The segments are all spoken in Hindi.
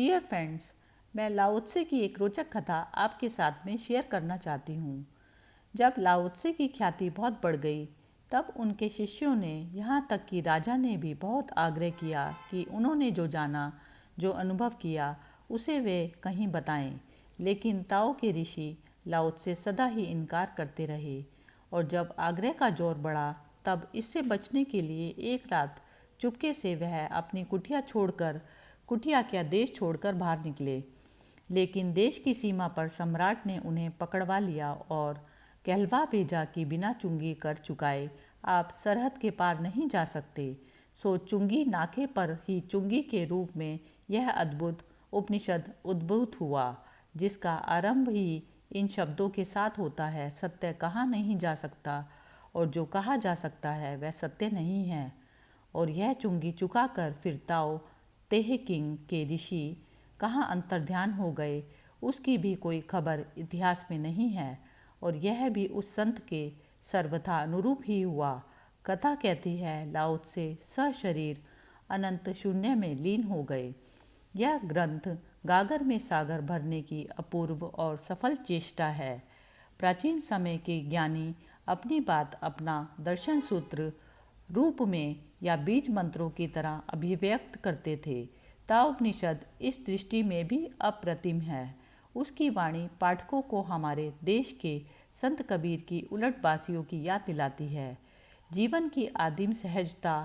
डियर फ्रेंड्स, मैं लाओ त्से की एक रोचक कथा आपके साथ में शेयर करना चाहती हूँ। जब लाओ त्से की ख्याति बहुत बढ़ गई, तब उनके शिष्यों ने, यहाँ तक कि राजा ने भी बहुत आग्रह किया कि उन्होंने जो जाना, जो अनुभव किया, उसे वे कहीं बताएं। लेकिन ताओ के ऋषि लाओ त्से सदा ही इनकार करते रहे, और जब आग्रह का जोर बढ़ा, तब इससे बचने के लिए एक रात चुपके से वह अपनी कुटिया क्या देश छोड़कर बाहर निकले। लेकिन देश की सीमा पर सम्राट ने उन्हें पकड़वा लिया और कहलवा भेजा कि बिना चुंगी कर चुकाए आप सरहद के पार नहीं जा सकते। सो चुंगी नाके पर ही चुंगी के रूप में यह अद्भुत उपनिषद उद्भूत हुआ, जिसका आरंभ ही इन शब्दों के साथ होता है, सत्य कहा नहीं जा सकता, और जो कहा जा सकता है वह सत्य नहीं है। और यह चुंगी चुकाकर फिर ताओ तेह किंग के ऋषि कहाँ अंतर्ध्यान हो गए, उसकी भी कोई खबर इतिहास में नहीं है, और यह भी उस संत के सर्वथा अनुरूप ही हुआ। कथा कहती है लाओ त्से सशरीर अनंत शून्य में लीन हो गए। यह ग्रंथ गागर में सागर भरने की अपूर्व और सफल चेष्टा है। प्राचीन समय के ज्ञानी अपनी बात अपना दर्शन सूत्र रूप में या बीज मंत्रों की तरह अभिव्यक्त करते थे। ताओपनिषद इस दृष्टि में भी अप्रतिम है। उसकी वाणी पाठकों को हमारे देश के संत कबीर की उलटबाजियों की याद दिलाती है। जीवन की आदिम सहजता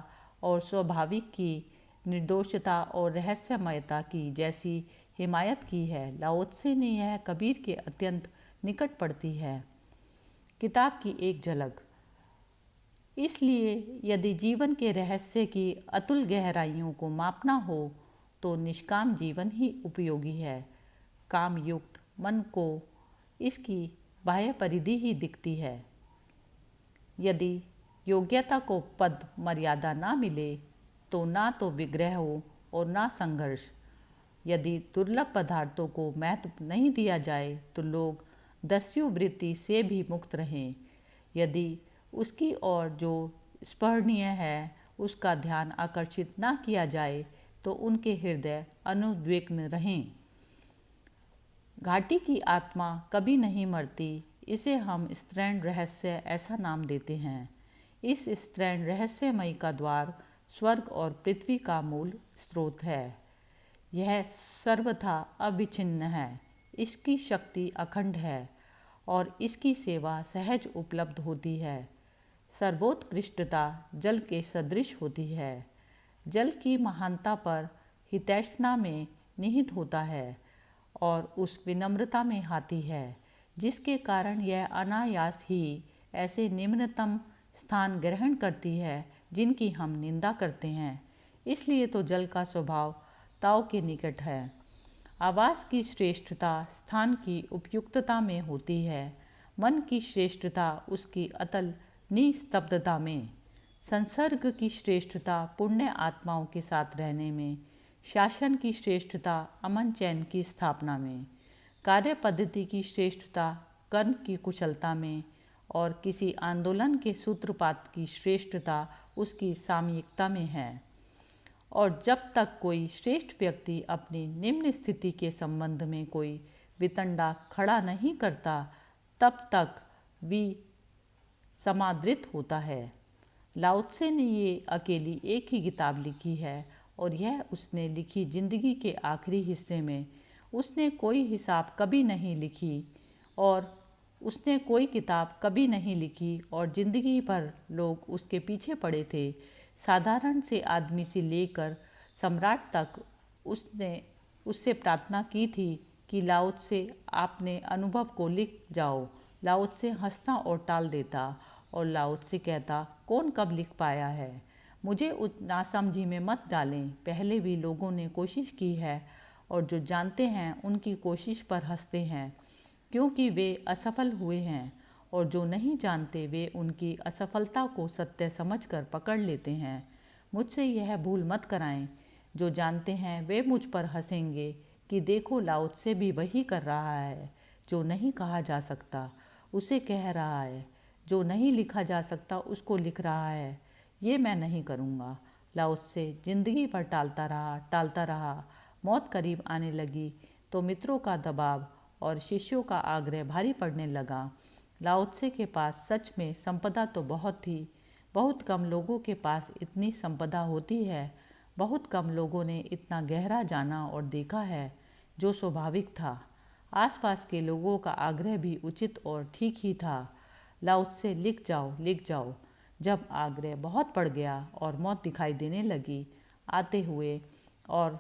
और स्वाभाविक की निर्दोषता और रहस्यमयता की जैसी हिमायत की है, लाओ त्से ने यह कबीर के अत्यंत निकट पड़ती है। किताब की एक झलक। इसलिए यदि जीवन के रहस्य की अतुल गहराइयों को मापना हो तो निष्काम जीवन ही उपयोगी है। काम युक्त मन को इसकी बाह्य परिधि ही दिखती है। यदि योग्यता को पद मर्यादा ना मिले तो ना तो विग्रह हो और ना संघर्ष। यदि दुर्लभ पदार्थों को महत्व नहीं दिया जाए तो लोग दस्यु वृत्ति से भी मुक्त रहें। यदि उसकी ओर जो स्पर्शनीय है उसका ध्यान आकर्षित ना किया जाए तो उनके हृदय अनुद्विग्न रहें। घाटी की आत्मा कभी नहीं मरती, इसे हम स्त्रैण रहस्य ऐसा नाम देते हैं। इस स्त्रैण रहस्यमयी का द्वार स्वर्ग और पृथ्वी का मूल स्रोत है। यह सर्वथा अविच्छिन्न है, इसकी शक्ति अखंड है और इसकी सेवा सहज उपलब्ध होती है। सर्वोत्कृष्टता जल के सदृश होती है। जल की महानता पर हितैषणा में निहित होता है और उस विनम्रता में हाथी है, जिसके कारण यह अनायास ही ऐसे निम्नतम स्थान ग्रहण करती है जिनकी हम निंदा करते हैं। इसलिए तो जल का स्वभाव ताओ के निकट है। आवास की श्रेष्ठता स्थान की उपयुक्तता में होती है। मन की श्रेष्ठता उसकी अतल निस्तब्धता में। संसर्ग की श्रेष्ठता पुण्य आत्माओं के साथ रहने में। शासन की श्रेष्ठता अमन चैन की स्थापना में। कार्य पद्धति की श्रेष्ठता कर्म की कुशलता में, और किसी आंदोलन के सूत्रपात की श्रेष्ठता उसकी सामयिकता में है। और जब तक कोई श्रेष्ठ व्यक्ति अपनी निम्न स्थिति के संबंध में कोई वितंडा खड़ा नहीं करता, तब तक भी समादृत होता है। लाओ त्से ने ये अकेली एक ही किताब लिखी है, और यह उसने लिखी जिंदगी के आखिरी हिस्से में। उसने कोई हिसाब कभी नहीं लिखी और उसने कोई किताब कभी नहीं लिखी, और जिंदगी भर लोग उसके पीछे पड़े थे। साधारण से आदमी से लेकर सम्राट तक उसने उससे प्रार्थना की थी कि लाओ त्से आपने अनुभव को लिख जाओ। लाओ त्से हंसता और टाल देता, और लाओ त्से कहता, कौन कब लिख पाया है। मुझे उस नासमझी में मत डालें। पहले भी लोगों ने कोशिश की है, और जो जानते हैं उनकी कोशिश पर हंसते हैं क्योंकि वे असफल हुए हैं, और जो नहीं जानते वे उनकी असफलता को सत्य समझकर पकड़ लेते हैं। मुझसे यह भूल मत कराएं। जो जानते हैं वे मुझ पर हंसेंगे कि देखो लाओ त्से भी वही कर रहा है। जो नहीं कहा जा सकता उसे कह रहा है, जो नहीं लिखा जा सकता उसको लिख रहा है। ये मैं नहीं करूँगा। लाओ त्से जिंदगी भर टालता रहा, मौत करीब आने लगी तो मित्रों का दबाव और शिष्यों का आग्रह भारी पड़ने लगा। लाओ त्से के पास सच में संपदा तो बहुत थी। बहुत कम लोगों के पास इतनी संपदा होती है। बहुत कम लोगों ने इतना गहरा जाना और देखा है, जो स्वाभाविक था। आसपास के लोगों का आग्रह भी उचित और ठीक ही था। लाओ त्से लिख जाओ, लिख जाओ। जब आग्रह बहुत बढ़ गया और मौत दिखाई देने लगी आते हुए और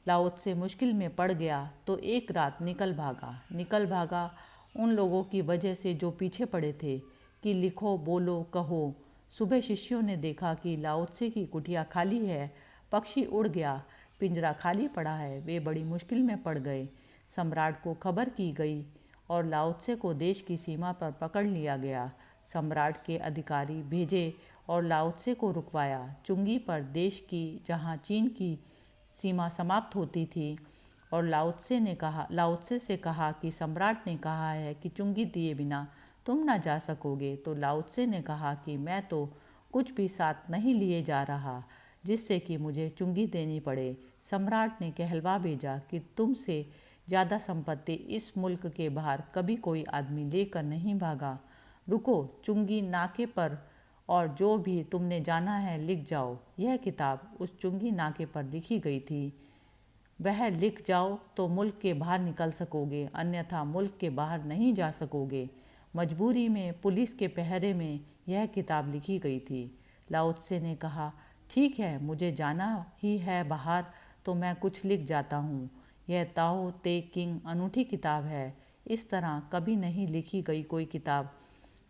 लाओ त्से मुश्किल में पड़ गया तो एक रात निकल भागा उन लोगों की वजह से जो पीछे पड़े थे कि लिखो, बोलो, कहो। सुबह शिष्यों ने देखा कि लाओ त्से की कुटिया खाली है, पक्षी उड़ गया, पिंजरा खाली पड़ा है। वे बड़ी मुश्किल में पड़ गए। सम्राट को खबर की गई और लाओ त्से को देश की सीमा पर पकड़ लिया गया। सम्राट के अधिकारी भेजे और लाओ त्से को रुकवाया चुंगी पर, देश की जहाँ चीन की सीमा समाप्त होती थी। और लाओ त्से से कहा कि सम्राट ने कहा है कि चुंगी दिए बिना तुम ना जा सकोगे। तो लाओ त्से ने कहा कि मैं तो कुछ भी साथ नहीं लिए जा रहा जिससे कि मुझे चुंगी देनी पड़े। सम्राट ने कहलवा भेजा कि तुमसे ज़्यादा संपत्ति इस मुल्क के बाहर कभी कोई आदमी लेकर नहीं भागा। रुको, चुंगी नाके पर, और जो भी तुमने जाना है लिख जाओ। यह किताब उस चुंगी नाके पर लिखी गई थी। वह लिख जाओ तो मुल्क के बाहर निकल सकोगे, अन्यथा मुल्क के बाहर नहीं जा सकोगे। मजबूरी में पुलिस के पहरे में यह किताब लिखी गई थी। लाओ त्से ने कहा, ठीक है, मुझे जाना ही है बाहर तो मैं कुछ लिख जाता हूँ। यह ताओ ते किंग अनूठी किताब है। इस तरह कभी नहीं लिखी गई कोई किताब।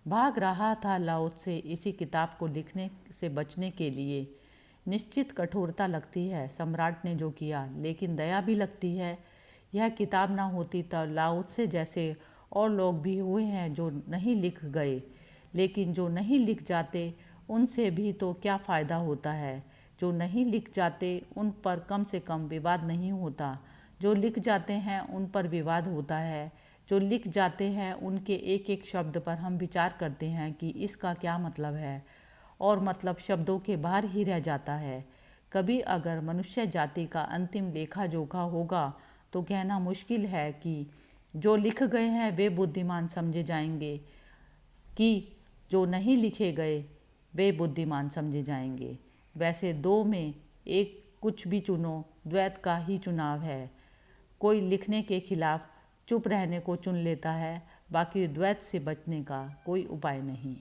भाग रहा था लाओ त्से इसी किताब को लिखने से बचने के लिए। निश्चित कठोरता लगती है सम्राट ने जो किया, लेकिन दया भी लगती है। यह किताब ना होती तो लाओ त्से जैसे और लोग भी हुए हैं जो नहीं लिख गए, लेकिन जो नहीं लिख जाते उनसे भी तो क्या फ़ायदा होता है। जो नहीं लिख जाते उन पर कम से कम विवाद नहीं होता, जो लिख जाते हैं उन पर विवाद होता है। जो लिख जाते हैं उनके एक एक शब्द पर हम विचार करते हैं कि इसका क्या मतलब है, और मतलब शब्दों के बाहर ही रह जाता है। कभी अगर मनुष्य जाति का अंतिम लेखा जोखा होगा तो कहना मुश्किल है कि जो लिख गए हैं वे बुद्धिमान समझे जाएंगे कि जो नहीं लिखे गए वे बुद्धिमान समझे जाएंगे। वैसे दो में एक कुछ भी चुनो, द्वैत का ही चुनाव है। कोई लिखने के खिलाफ चुप रहने को चुन लेता है, बाकी द्वैत से बचने का कोई उपाय नहीं।